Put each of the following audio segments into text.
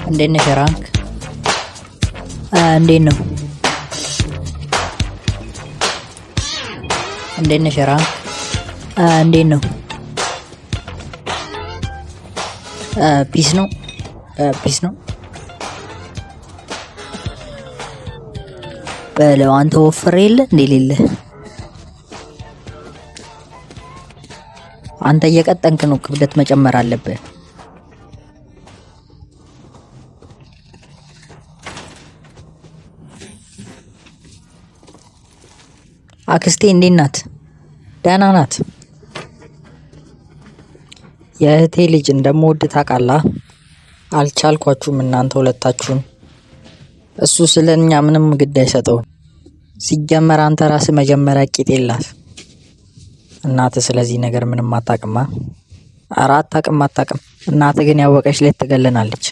እንዴት ነሽ ራንክ? እንዴት ነው? እንዴት ነሽ ራንክ? እንዴት ነው? ፒስ ነው? ፒስ ነው? በለው አንተ ወፍሬ የለ እንዴ ሌለ አንተ እየቀጠንክ ነው። ክብደት መጨመር አለብህ። አክስቴ እንዴት ናት? ደህና ናት። የእህቴ ልጅ እንደምወድ ታውቃለህ። አልቻልኳችሁም እናንተ ሁለታችሁን። እሱ ስለኛ ምንም ግድ አይሰጠውም። ሲጀመር አንተ ራስህ መጀመሪያ ቂጥ የላት እናትህ ስለዚህ ነገር ምንም አታውቅማ። ኧረ አታውቅም። እናትህ ግን ያወቀች ላይ ትገለናለች።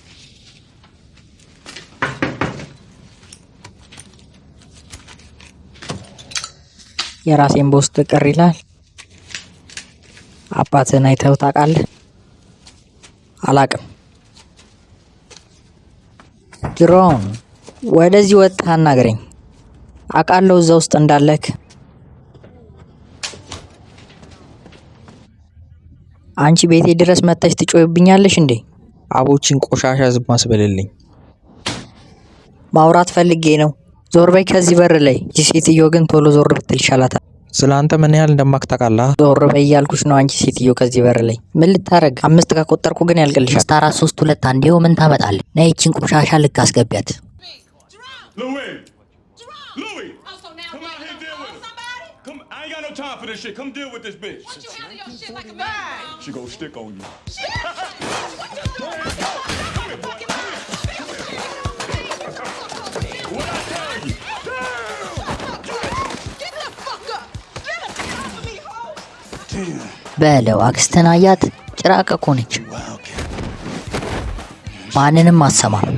የራሴን በውስጥ ቅር ይላል። አባትህን አይተኸው ታውቃለህ? አላውቅም። ጅሮን ወደዚህ ወጥተህ አናግረኝ። አውቃለሁ እዛ ውስጥ እንዳለክ። አንቺ ቤቴ ድረስ መጥተሽ ትጮይብኛለሽ እንዴ? አቦችን ቆሻሻ ዝም አስበልልኝ። ማውራት ፈልጌ ነው። ዞር በይ ከዚህ በር ላይ። እቺ ሴትዮ ግን ቶሎ ዞር ብትል ይሻላታል። ስላንተ ምን ያህል እንደማክ ታውቃለህ? ዞር በይ እያልኩሽ ነው። አንቺ ሴትዮ ከዚህ በር ላይ ምን ልታረግ? 5 ከቆጠርኩ ግን ያልቅልሻል። 5 4 3 2 1 ይኸው ምን ታመጣለህ? ነይ እቺን ቆሻሻ ልክ አስገቢያት። Time for this shit. Come deal with this bitch. What you handle your shit like a man? She gon' stick on you. What I tell you? Get the fuck up. Get off of me, hoe. በለው አክስትን አያት። ጭራቅ እኮ ነች። ማንንም አትሰማም።